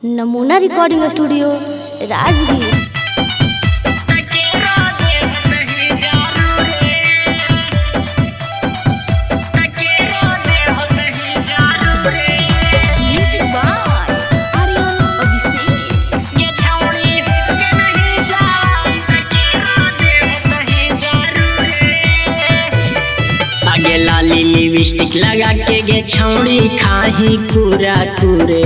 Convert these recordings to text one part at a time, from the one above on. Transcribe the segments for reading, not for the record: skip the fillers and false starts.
नमूना recording studio Rajgir. आगे लाली लिपस्टिक लगा के गे छौड़ी खाही पूरा पूरे।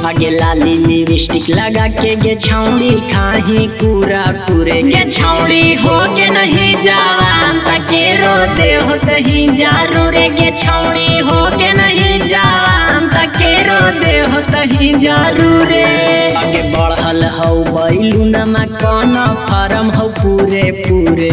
आगे लाली लिपस्टिक लगा के गे छौड़ी खाही पूरा पूरे। गे छौड़ी हो के नहीं जवान तके रो दे हो तही जारू रे। गे छौड़ी हो के नहीं जवान तके रो दे हो तही जारू रे। आगे बढ़ल हौ बैलूनमा कौन फारम हौ पूरे पूरे।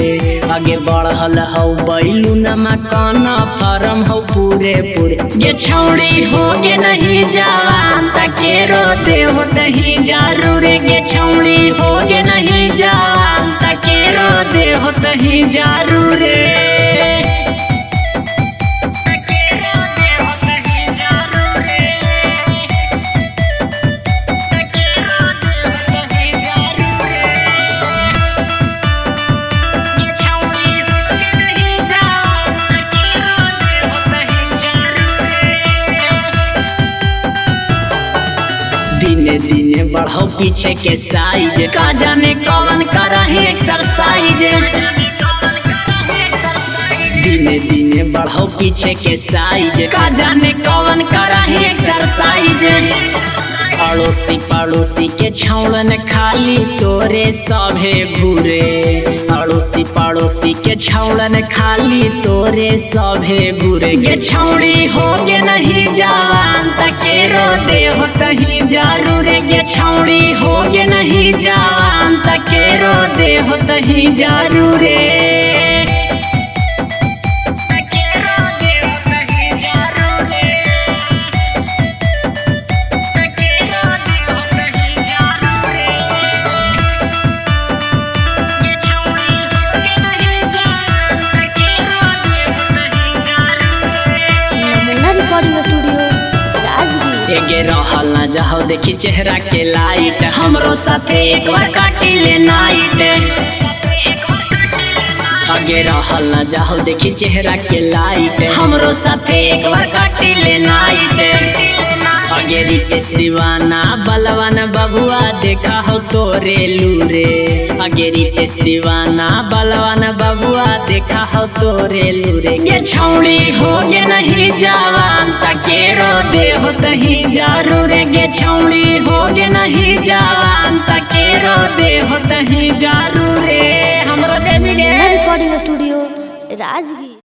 आगे बढ़ल हौ बैलूनमा कौन फारम हो पूरे पूरे। ये छौड़ी हो के नहीं जवान तके रो दे हो तही जारू रे। ये छौड़ी हो के नहीं जवान तके रो दे हो तही जारू रे। दिने दिने बढ़ो पीछे के साइज का जाने कौन करा है एक्सरसाइज। दिने दिने बढ़ो पीछे के साइज का जाने कौन करा है एक्सरसाइज। अड़ोसी पड़ोसी के छौड़न खाली तोरे सभे घूरे। अड़ोसी पड़ोसी के छौड़न खाली तोरे सभे घूरे। गे छौड़ी हो के नहीं जवान तके रो दे हो तही जारू रे। गे छौड़ी हो के नहीं जवान तके रो दे हो तही जारू रे। एगे रहल ना जाओ देखी चेहरा के लाइट। हमरो साथे एक बार काटी ले नाइट। आगे रहल ना जाओ देखी चेहरा के लाइट। हमरो साथे एक बार काटी ले नाइट। आगे रितेश दीवाना बलवान बबुआ देखा हो तोरे लूरे। आगे रितेश दीवाना बलवान बबुआ देखा हो तोरे लूरे। ये छौड़ी हो गे नहीं जवान तके रो दे हो तही जारू रे। गे छौड़ी हो गे नहीं जवान तके रो दे हो तही जारू रे। हमरो रिकॉर्डिंग स्टूडियो राजगीर।